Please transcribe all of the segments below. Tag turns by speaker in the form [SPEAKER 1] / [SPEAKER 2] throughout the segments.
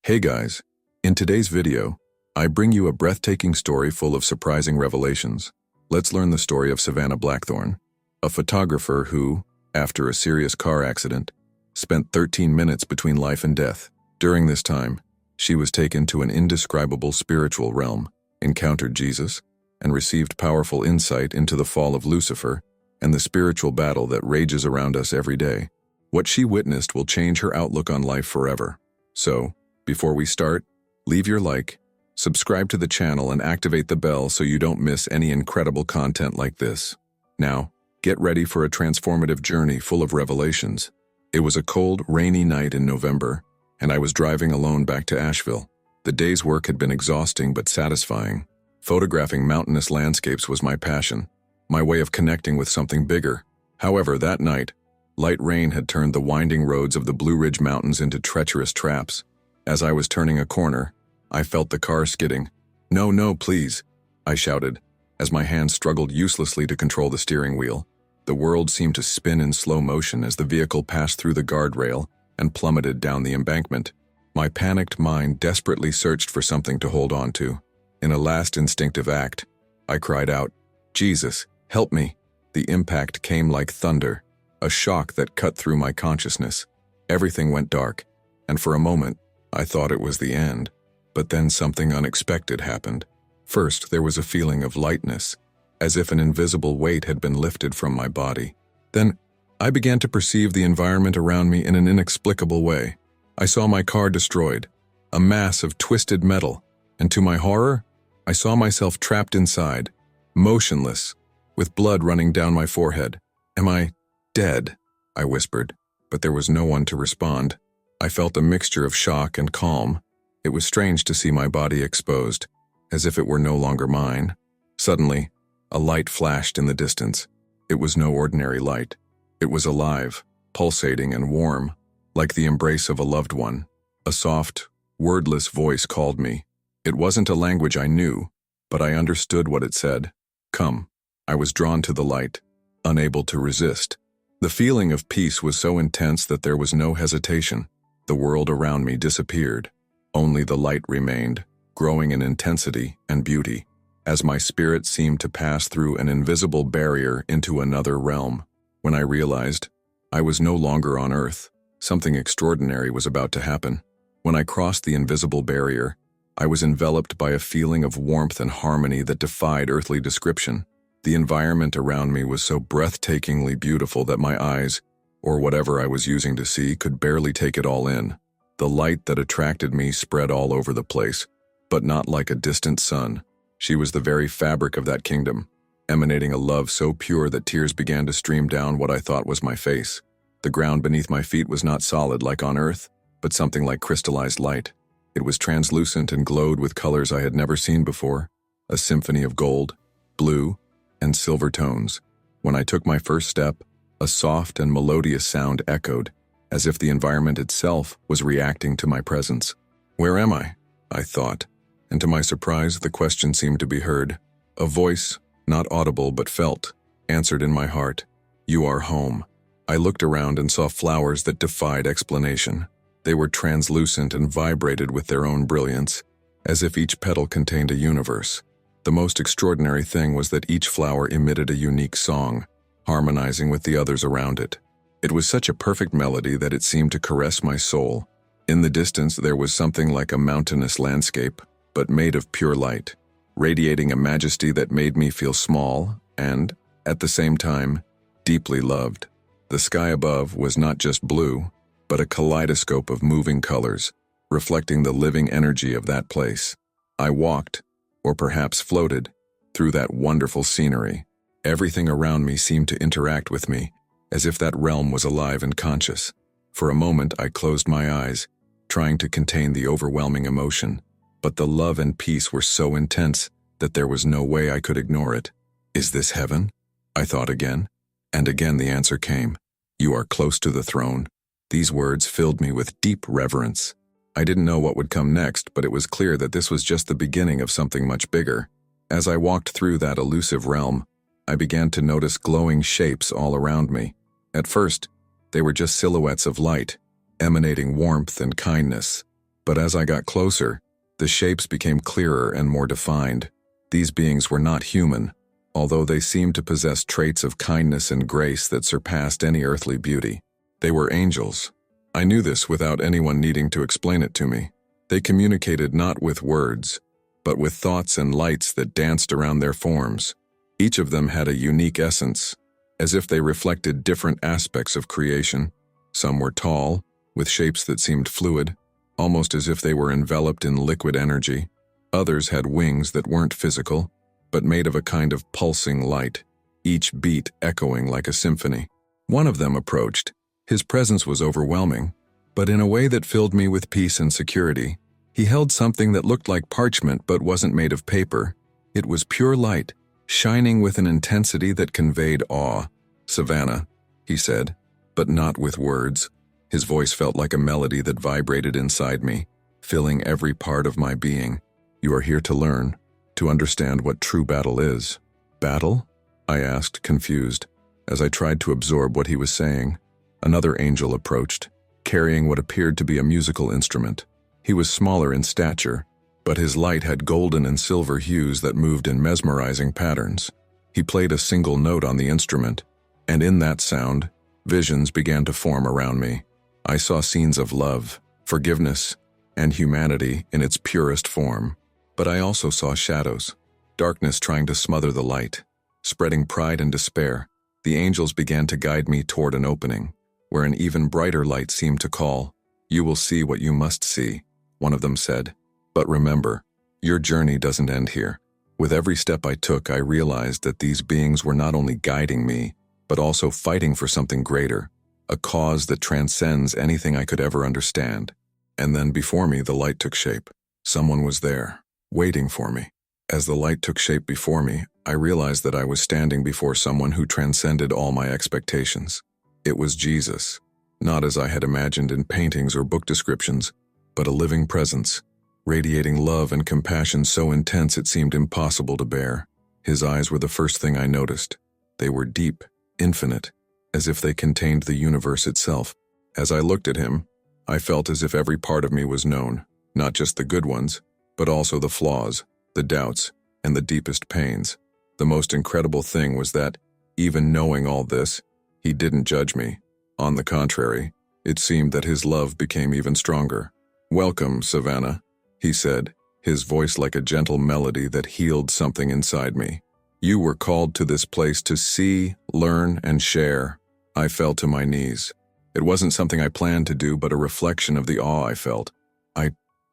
[SPEAKER 1] Hey guys, in today's video, I bring you a breathtaking story full of surprising revelations. Let's learn the story of Savannah Blackthorne, a photographer who, after a serious car accident, spent 13 minutes between life and death. During this time, she was taken to an indescribable spiritual realm, encountered Jesus, and received powerful insight into the fall of Lucifer and the spiritual battle that rages around us every day. What she witnessed will change her outlook on life forever. So, before we start, leave your like, subscribe to the channel, and activate the bell so you don't miss any incredible content like this. Now, get ready for a transformative journey full of revelations. It was a cold, rainy night in November, and I was driving alone back to Asheville. The day's work had been exhausting but satisfying. Photographing mountainous landscapes was my passion, my way of connecting with something bigger. However, that night, light rain had turned the winding roads of the Blue Ridge Mountains into treacherous traps. As I was turning a corner, I felt the car skidding. "No, no, please," I shouted, as my hands struggled uselessly to control the steering wheel. The world seemed to spin in slow motion as the vehicle passed through the guardrail and plummeted down the embankment. My panicked mind desperately searched for something to hold on to. In a last instinctive act, I cried out, "Jesus, help me!" The impact came like thunder, a shock that cut through my consciousness. Everything went dark, and for a moment, I thought it was the end. But then something unexpected happened. First, there was a feeling of lightness, as if an invisible weight had been lifted from my body. Then, I began to perceive the environment around me in an inexplicable way. I saw my car destroyed, a mass of twisted metal, and to my horror, I saw myself trapped inside, motionless, with blood running down my forehead. "Am I dead?" I whispered, but there was no one to respond. I felt a mixture of shock and calm. It was strange to see my body exposed, as if it were no longer mine. Suddenly, a light flashed in the distance. It was no ordinary light. It was alive, pulsating and warm, like the embrace of a loved one. A soft, wordless voice called me. It wasn't a language I knew, but I understood what it said. "Come." I was drawn to the light, unable to resist. The feeling of peace was so intense that there was no hesitation. The world around me disappeared. Only the light remained, growing in intensity and beauty, as my spirit seemed to pass through an invisible barrier into another realm. When I realized I was no longer on Earth, something extraordinary was about to happen. When I crossed the invisible barrier, I was enveloped by a feeling of warmth and harmony that defied earthly description. The environment around me was so breathtakingly beautiful that my eyes, or whatever I was using to see, could barely take it all in. The light that attracted me spread all over the place, but not like a distant sun. She was the very fabric of that kingdom, emanating a love so pure that tears began to stream down what I thought was my face. The ground beneath my feet was not solid like on Earth, but something like crystallized light. It was translucent and glowed with colors I had never seen before, a symphony of gold, blue, and silver tones. When I took my first step, a soft and melodious sound echoed, as if the environment itself was reacting to my presence. "Where am I?" I thought, and to my surprise, the question seemed to be heard. A voice, not audible but felt, answered in my heart, "You are home." I looked around and saw flowers that defied explanation. They were translucent and vibrated with their own brilliance, as if each petal contained a universe. The most extraordinary thing was that each flower emitted a unique song, harmonizing with the others around it. It was such a perfect melody that it seemed to caress my soul. In the distance there was something like a mountainous landscape, but made of pure light, radiating a majesty that made me feel small and, at the same time, deeply loved. The sky above was not just blue, but a kaleidoscope of moving colors, reflecting the living energy of that place. I walked, or perhaps floated, through that wonderful scenery. Everything around me seemed to interact with me, as if that realm was alive and conscious. For a moment I closed my eyes, trying to contain the overwhelming emotion, but the love and peace were so intense that there was no way I could ignore it. "Is this heaven?" I thought again, and again the answer came. "You are close to the throne." These words filled me with deep reverence. I didn't know what would come next, but it was clear that this was just the beginning of something much bigger. As I walked through that elusive realm, I began to notice glowing shapes all around me. At first, they were just silhouettes of light, emanating warmth and kindness. But as I got closer, the shapes became clearer and more defined. These beings were not human, although they seemed to possess traits of kindness and grace that surpassed any earthly beauty. They were angels. I knew this without anyone needing to explain it to me. They communicated not with words, but with thoughts and lights that danced around their forms. Each of them had a unique essence, as if they reflected different aspects of creation. Some were tall, with shapes that seemed fluid, almost as if they were enveloped in liquid energy. Others had wings that weren't physical, but made of a kind of pulsing light, each beat echoing like a symphony. One of them approached. His presence was overwhelming, but in a way that filled me with peace and security. He held something that looked like parchment but wasn't made of paper. It was pure light, shining with an intensity that conveyed awe. "Savannah," he said, but not with words. His voice felt like a melody that vibrated inside me, filling every part of my being. "You are here to learn, to understand what true battle is." "Battle?" I asked, confused, as I tried to absorb what he was saying. Another angel approached, carrying what appeared to be a musical instrument. He was smaller in stature, but his light had golden and silver hues that moved in mesmerizing patterns. He played a single note on the instrument, and in that sound, visions began to form around me. I saw scenes of love, forgiveness, and humanity in its purest form. But I also saw shadows, darkness trying to smother the light, spreading pride and despair. The angels began to guide me toward an opening, where an even brighter light seemed to call. "You will see what you must see," one of them said. "But remember, your journey doesn't end here." With every step I took, I realized that these beings were not only guiding me, but also fighting for something greater, a cause that transcends anything I could ever understand. And then before me, the light took shape. Someone was there, waiting for me. As the light took shape before me, I realized that I was standing before someone who transcended all my expectations. It was Jesus, not as I had imagined in paintings or book descriptions, but a living presence, radiating love and compassion so intense it seemed impossible to bear. His eyes were the first thing I noticed. They were deep, infinite, as if they contained the universe itself. As I looked at him, I felt as if every part of me was known, not just the good ones, but also the flaws, the doubts, and the deepest pains. The most incredible thing was that, even knowing all this, he didn't judge me. On the contrary, it seemed that his love became even stronger. "Welcome, Savannah," he said, his voice like a gentle melody that healed something inside me. "You were called to this place to see, learn, and share." I fell to my knees. It wasn't something I planned to do, but a reflection of the awe I felt.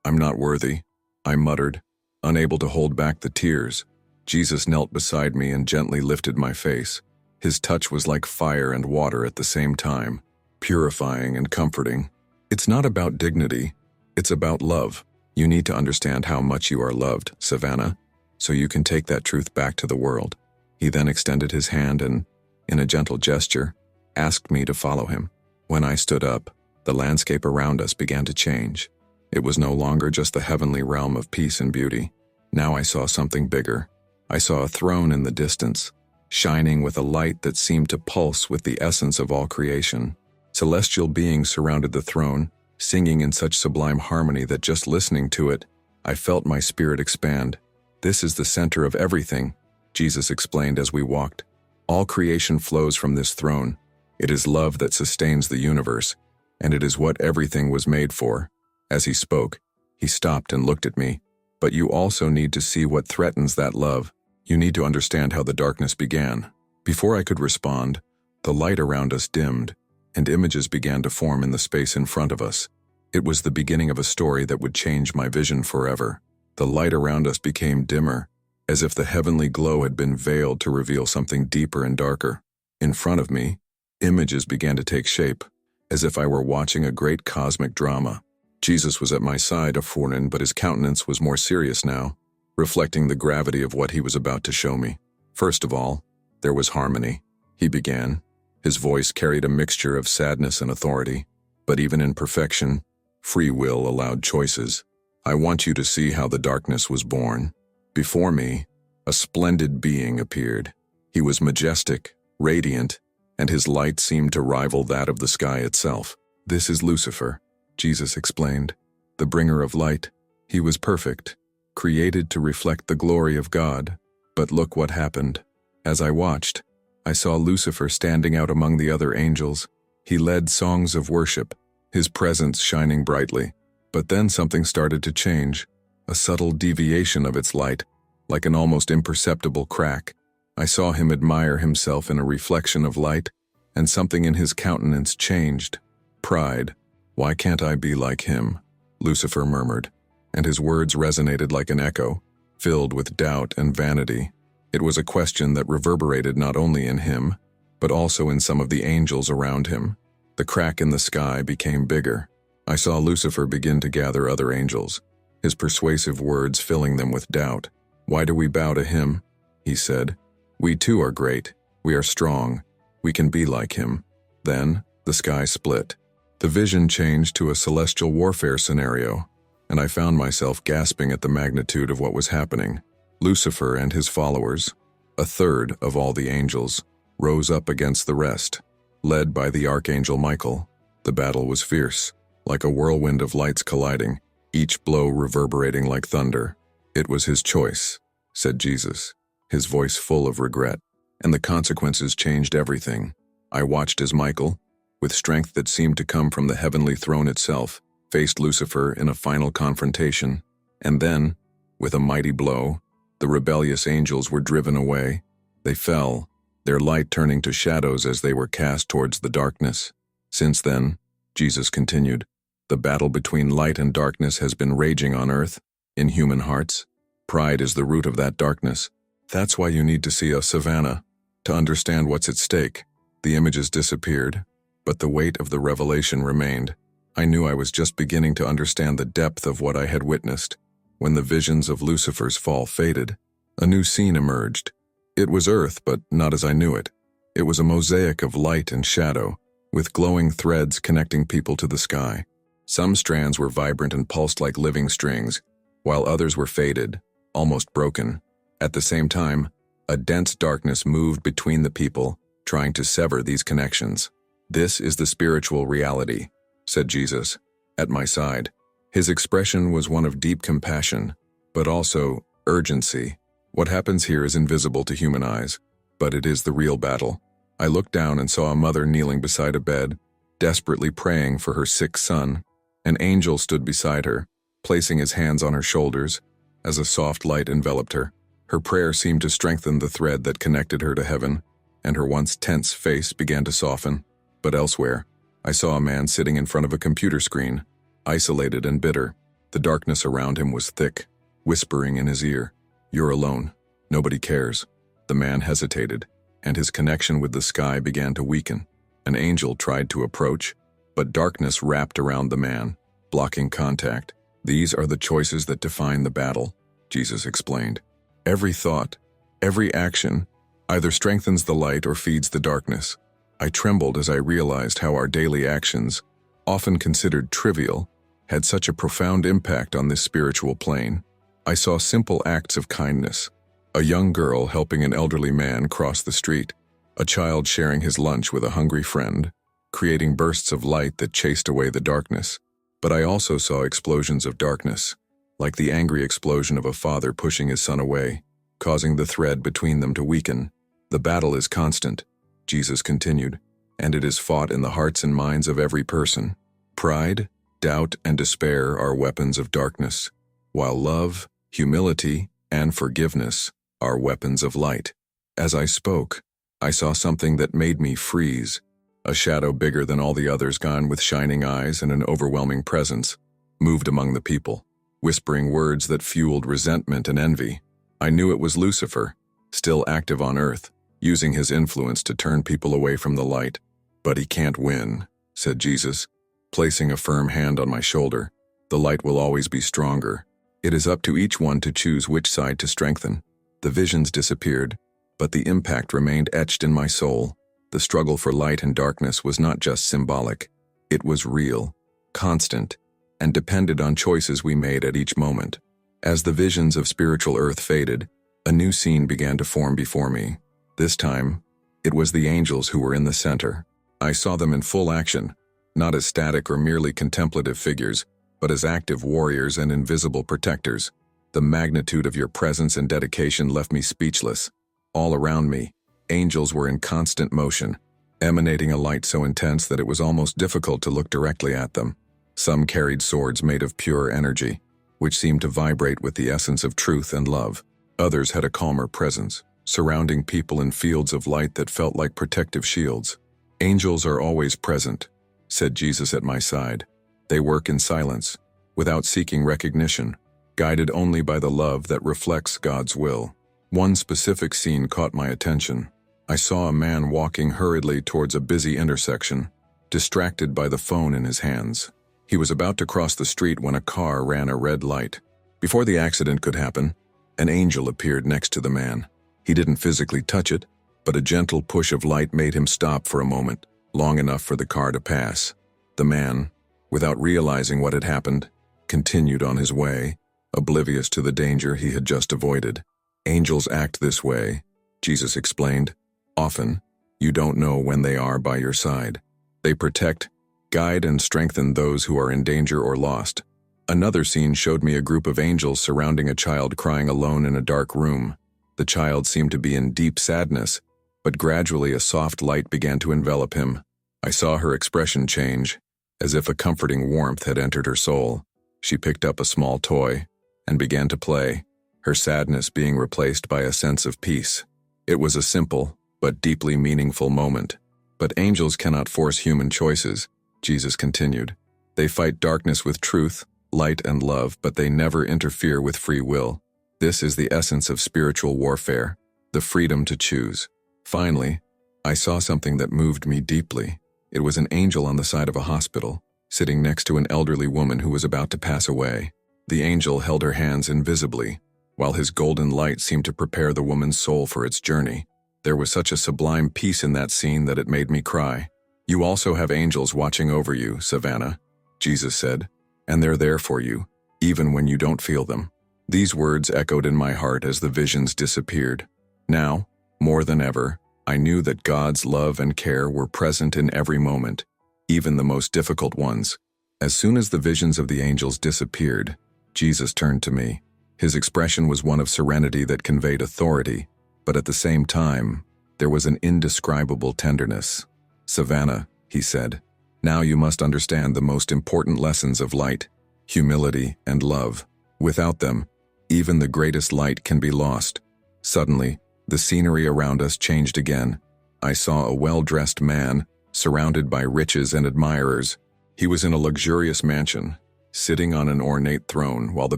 [SPEAKER 1] I'm not worthy," I muttered, unable to hold back the tears. Jesus knelt beside me and gently lifted my face. His touch was like fire and water at the same time, purifying and comforting. "It's not about dignity, it's about love. You need to understand how much you are loved, Savannah, so you can take that truth back to the world." He then extended his hand and, in a gentle gesture, asked me to follow him. When I stood up, the landscape around us began to change. It was no longer just the heavenly realm of peace and beauty. Now I saw something bigger. I saw a throne in the distance, shining with a light that seemed to pulse with the essence of all creation. Celestial beings surrounded the throne, singing in such sublime harmony that just listening to it, I felt my spirit expand. "This is the center of everything," Jesus explained as we walked. "All creation flows from this throne. It is love that sustains the universe, and it is what everything was made for." As he spoke, he stopped and looked at me. "But you also need to see what threatens that love. You need to understand how the darkness began." Before I could respond, the light around us dimmed, and images began to form in the space in front of us. It was the beginning of a story that would change my vision forever. The light around us became dimmer, as if the heavenly glow had been veiled to reveal something deeper and darker. In front of me, images began to take shape, as if I were watching a great cosmic drama. Jesus was at my side, a foreigner, but his countenance was more serious now, reflecting the gravity of what he was about to show me. First of all, there was harmony. He began. His voice carried a mixture of sadness and authority, but even in perfection, free will allowed choices. "I want you to see how the darkness was born." Before me, a splendid being appeared. He was majestic, radiant, and his light seemed to rival that of the sky itself. "This is Lucifer," Jesus explained, the bringer of light. He was perfect, created to reflect the glory of God. But look what happened. As I watched, I saw Lucifer standing out among the other angels. He led songs of worship, his presence shining brightly. But then something started to change, a subtle deviation of its light, like an almost imperceptible crack. I saw him admire himself in a reflection of light, and something in his countenance changed. Pride. "Why can't I be like him?" Lucifer murmured, and his words resonated like an echo, filled with doubt and vanity. It was a question that reverberated not only in him, but also in some of the angels around him. The crack in the sky became bigger. I saw Lucifer begin to gather other angels, his persuasive words filling them with doubt. "Why do we bow to him?" he said. "We too are great. We are strong. We can be like him." Then, the sky split. The vision changed to a celestial warfare scenario, and I found myself gasping at the magnitude of what was happening. Lucifer and his followers, a third of all the angels, rose up against the rest, led by the archangel Michael. The battle was fierce, like a whirlwind of lights colliding, each blow reverberating like thunder. "It was his choice," said Jesus, his voice full of regret, "and the consequences changed everything." I watched as Michael, with strength that seemed to come from the heavenly throne itself, faced Lucifer in a final confrontation. And then, with a mighty blow, the rebellious angels were driven away. They fell, their light turning to shadows as they were cast towards the darkness. Since then, Jesus continued, the battle between light and darkness has been raging on earth, in human hearts. Pride is the root of that darkness. That's why you need to see a savannah, to understand what's at stake. The images disappeared, but the weight of the revelation remained. I knew I was just beginning to understand the depth of what I had witnessed. When the visions of Lucifer's fall faded, a new scene emerged. It was earth, but not as I knew it. It was a mosaic of light and shadow, with glowing threads connecting people to the sky. Some strands were vibrant and pulsed like living strings, while others were faded, almost broken. At the same time, a dense darkness moved between the people, trying to sever these connections. "This is the spiritual reality," said Jesus, at my side. His expression was one of deep compassion, but also urgency. What happens here is invisible to human eyes, but it is the real battle. I looked down and saw a mother kneeling beside a bed, desperately praying for her sick son. An angel stood beside her, placing his hands on her shoulders, as a soft light enveloped her. Her prayer seemed to strengthen the thread that connected her to heaven, and her once tense face began to soften. But elsewhere, I saw a man sitting in front of a computer screen, isolated and bitter. The darkness around him was thick, whispering in his ear, "You're alone. Nobody cares." The man hesitated, and his connection with the sky began to weaken. An angel tried to approach, but darkness wrapped around the man, blocking contact. "These are the choices that define the battle," Jesus explained. "Every thought, every action, either strengthens the light or feeds the darkness." I trembled as I realized how our daily actions, often considered trivial, had such a profound impact on this spiritual plane. I saw simple acts of kindness, a young girl helping an elderly man cross the street, a child sharing his lunch with a hungry friend, creating bursts of light that chased away the darkness. But I also saw explosions of darkness, like the angry explosion of a father pushing his son away, causing the thread between them to weaken. "The battle is constant," Jesus continued, "and it is fought in the hearts and minds of every person. Pride, doubt, and despair are weapons of darkness, while love, humility, and forgiveness are weapons of light." As I spoke, I saw something that made me freeze. A shadow bigger than all the others, gone with shining eyes and an overwhelming presence, moved among the people, whispering words that fueled resentment and envy. I knew it was Lucifer, still active on earth, using his influence to turn people away from the light. "But he can't win," said Jesus, placing a firm hand on my shoulder. "The light will always be stronger. It is up to each one to choose which side to strengthen." The visions disappeared, but the impact remained etched in my soul. The struggle for light and darkness was not just symbolic. It was real, constant, and depended on choices we made at each moment. As the visions of spiritual earth faded, a new scene began to form before me. This time, it was the angels who were in the center. I saw them in full action, not as static or merely contemplative figures, but as active warriors and invisible protectors. The magnitude of your presence and dedication left me speechless. All around me, angels were in constant motion, emanating a light so intense that it was almost difficult to look directly at them. Some carried swords made of pure energy, which seemed to vibrate with the essence of truth and love. Others had a calmer presence, surrounding people in fields of light that felt like protective shields. Angels are always present, said Jesus at my side. They work in silence, without seeking recognition, guided only by the love that reflects God's will. One specific scene caught my attention. I saw a man walking hurriedly towards a busy intersection, distracted by the phone in his hands. He was about to cross the street when a car ran a red light. Before the accident could happen, an angel appeared next to the man. He didn't physically touch it, but a gentle push of light made him stop for a moment, long enough for the car to pass. The man, without realizing what had happened, continued on his way, oblivious to the danger he had just avoided. Angels act this way, Jesus explained. Often, you don't know when they are by your side. They protect, guide, and strengthen those who are in danger or lost. Another scene showed me a group of angels surrounding a child crying alone in a dark room. The child seemed to be in deep sadness, but gradually a soft light began to envelop him. I saw her expression change, as if a comforting warmth had entered her soul. She picked up a small toy and began to play, her sadness being replaced by a sense of peace. It was a simple, but deeply meaningful moment. But angels cannot force human choices, Jesus continued. They fight darkness with truth, light, and love, but they never interfere with free will. This is the essence of spiritual warfare, the freedom to choose. Finally, I saw something that moved me deeply. It was an angel on the side of a hospital, sitting next to an elderly woman who was about to pass away. The angel held her hands invisibly, while his golden light seemed to prepare the woman's soul for its journey. There was such a sublime peace in that scene that it made me cry. You also have angels watching over you, Savannah, Jesus said, and they're there for you, even when you don't feel them. These words echoed in my heart as the visions disappeared. Now, more than ever, I knew that God's love and care were present in every moment, even the most difficult ones. As soon as the visions of the angels disappeared, Jesus turned to me. His expression was one of serenity that conveyed authority, but at the same time, there was an indescribable tenderness. Savannah, he said, now you must understand the most important lessons of light, humility, and love. Without them, even the greatest light can be lost. Suddenly, the scenery around us changed again. I saw a well-dressed man, surrounded by riches and admirers. He was in a luxurious mansion, sitting on an ornate throne while the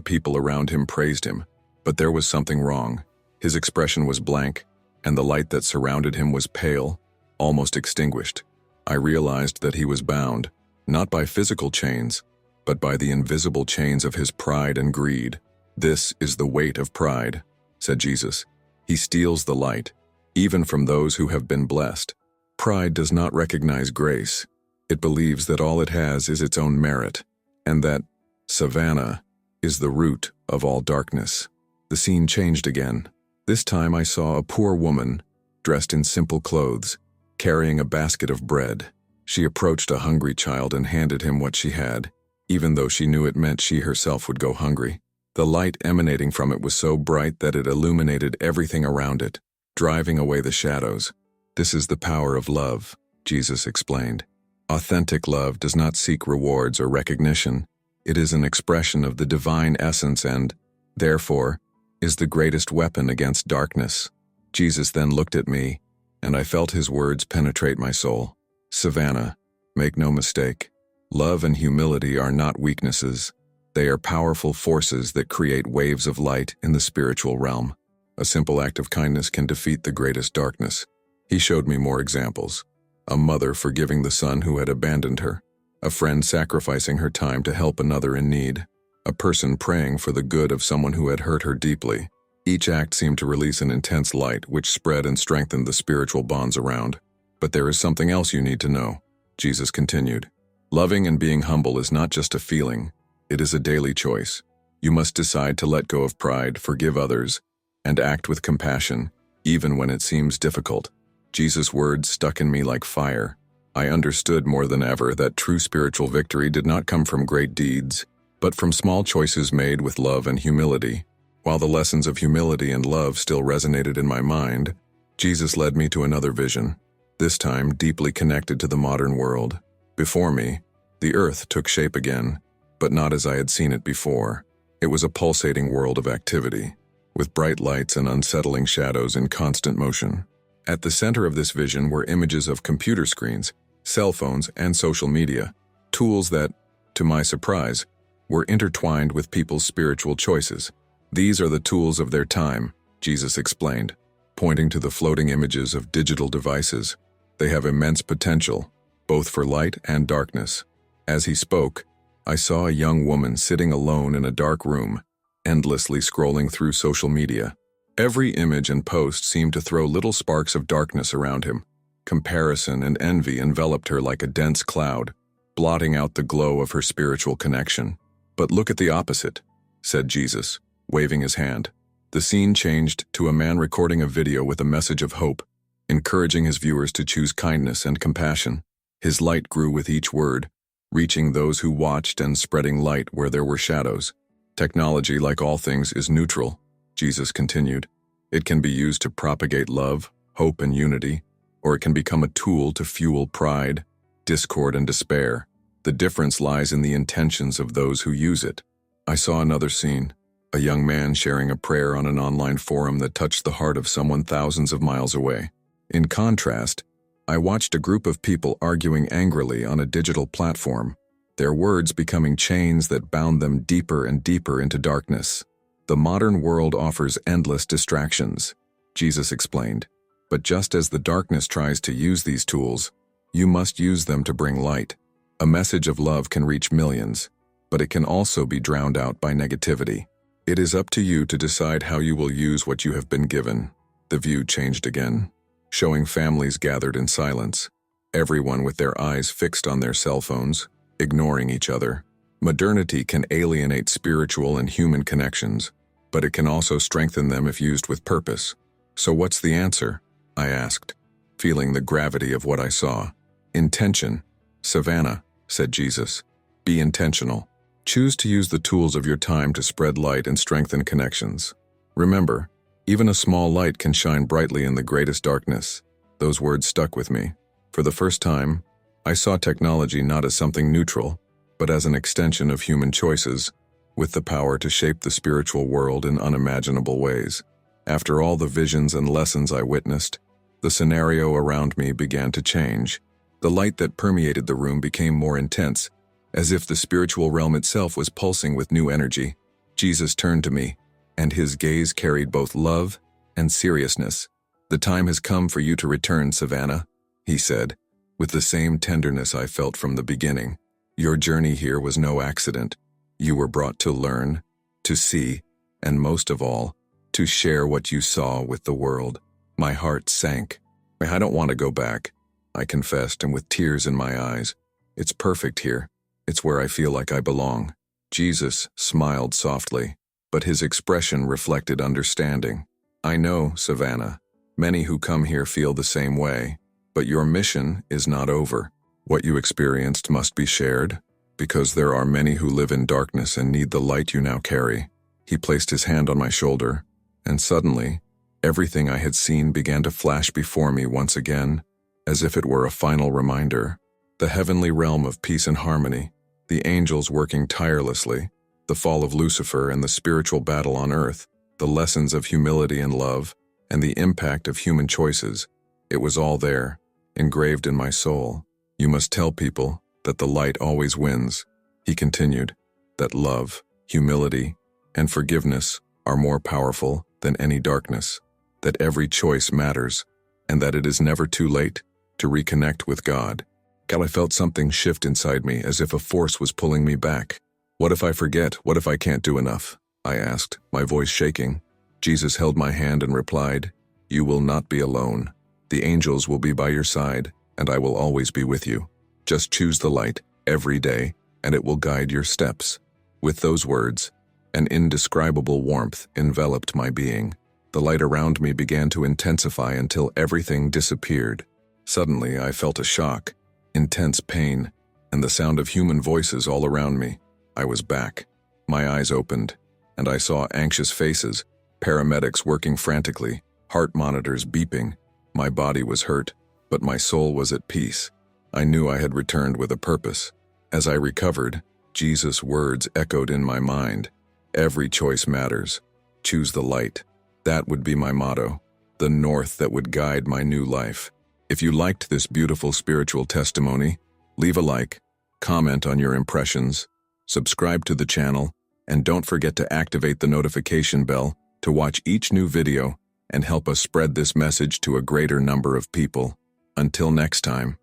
[SPEAKER 1] people around him praised him. But there was something wrong. His expression was blank, and the light that surrounded him was pale, almost extinguished. I realized that he was bound, not by physical chains, but by the invisible chains of his pride and greed. This is the weight of pride, said Jesus. He steals the light, even from those who have been blessed. Pride does not recognize grace. It believes that all it has is its own merit, and that Savannah is the root of all darkness. The scene changed again. This time I saw a poor woman, dressed in simple clothes, carrying a basket of bread. She approached a hungry child and handed him what she had, even though she knew it meant she herself would go hungry. The light emanating from it was so bright that it illuminated everything around it, driving away the shadows. This is the power of love, Jesus explained. Authentic love does not seek rewards or recognition. It is an expression of the divine essence and, therefore, is the greatest weapon against darkness. Jesus then looked at me, and I felt his words penetrate my soul. Savannah, make no mistake. Love and humility are not weaknesses. They are powerful forces that create waves of light in the spiritual realm. A simple act of kindness can defeat the greatest darkness. He showed me more examples. A mother forgiving the son who had abandoned her. A friend sacrificing her time to help another in need. A person praying for the good of someone who had hurt her deeply. Each act seemed to release an intense light which spread and strengthened the spiritual bonds around. But there is something else you need to know, Jesus continued. Loving and being humble is not just a feeling. It is a daily choice. You must decide to let go of pride, forgive others, and act with compassion, even when it seems difficult. Jesus' words stuck in me like fire. I understood more than ever that true spiritual victory did not come from great deeds, but from small choices made with love and humility. While the lessons of humility and love still resonated in my mind, Jesus led me to another vision, this time deeply connected to the modern world. Before me, the earth took shape again, but not as I had seen it before. It was a pulsating world of activity, with bright lights and unsettling shadows in constant motion. At the center of this vision were images of computer screens, cell phones, and social media, tools that, to my surprise, were intertwined with people's spiritual choices. These are the tools of their time, Jesus explained, pointing to the floating images of digital devices. They have immense potential, both for light and darkness. As he spoke, I saw a young woman sitting alone in a dark room, endlessly scrolling through social media. Every image and post seemed to throw little sparks of darkness around him. Comparison and envy enveloped her like a dense cloud, blotting out the glow of her spiritual connection. But look at the opposite, said Jesus, waving his hand. The scene changed to a man recording a video with a message of hope, encouraging his viewers to choose kindness and compassion. His light grew with each word, reaching those who watched and spreading light where there were shadows. Technology, like all things, is neutral, Jesus continued. It can be used to propagate love, hope, and unity, or it can become a tool to fuel pride, discord, and despair. The difference lies in the intentions of those who use it. I saw another scene, a young man sharing a prayer on an online forum that touched the heart of someone thousands of miles away. In contrast, I watched a group of people arguing angrily on a digital platform, their words becoming chains that bound them deeper and deeper into darkness. The modern world offers endless distractions, Jesus explained. But just as the darkness tries to use these tools, you must use them to bring light. A message of love can reach millions, but it can also be drowned out by negativity. It is up to you to decide how you will use what you have been given. The view changed again, showing families gathered in silence, everyone with their eyes fixed on their cell phones, ignoring each other. Modernity can alienate spiritual and human connections, but it can also strengthen them if used with purpose. So what's the answer? I asked, feeling the gravity of what I saw. Intention. Savannah, said Jesus. Be intentional. Choose to use the tools of your time to spread light and strengthen connections. Remember, even a small light can shine brightly in the greatest darkness. Those words stuck with me. For the first time, I saw technology not as something neutral, but as an extension of human choices, with the power to shape the spiritual world in unimaginable ways. After all the visions and lessons I witnessed, the scenario around me began to change. The light that permeated the room became more intense, as if the spiritual realm itself was pulsing with new energy. Jesus turned to me, and his gaze carried both love and seriousness. The time has come for you to return, Savannah, he said, with the same tenderness I felt from the beginning. Your journey here was no accident. You were brought to learn, to see, and most of all, to share what you saw with the world. My heart sank. I don't want to go back, I confessed, and with tears in my eyes. It's perfect here. It's where I feel like I belong. Jesus smiled softly, but his expression reflected understanding. I know, Savannah, many who come here feel the same way, but your mission is not over. What you experienced must be shared, because there are many who live in darkness and need the light you now carry. He placed his hand on my shoulder, and suddenly, everything I had seen began to flash before me once again, as if it were a final reminder. The heavenly realm of peace and harmony, the angels working tirelessly, the fall of Lucifer and the spiritual battle on earth, the lessons of humility and love, and the impact of human choices. It was all there, engraved in my soul. You must tell people that the light always wins, he continued, that love, humility, and forgiveness are more powerful than any darkness, that every choice matters, and that it is never too late to reconnect with God. I felt something shift inside me, as if a force was pulling me back. What if I forget? What if I can't do enough? I asked, my voice shaking. Jesus held my hand and replied, You will not be alone. The angels will be by your side, and I will always be with you. Just choose the light every day, and it will guide your steps. With those words, an indescribable warmth enveloped my being. The light around me began to intensify until everything disappeared. Suddenly, I felt a shock, intense pain, and the sound of human voices all around me. I was back. My eyes opened, and I saw anxious faces, paramedics working frantically, heart monitors beeping. My body was hurt, but my soul was at peace. I knew I had returned with a purpose. As I recovered, Jesus' words echoed in my mind. Every choice matters. Choose the light. That would be my motto, the north that would guide my new life. If you liked this beautiful spiritual testimony, leave a like, comment on your impressions, subscribe to the channel, and don't forget to activate the notification bell to watch each new video and help us spread this message to a greater number of people. Until next time.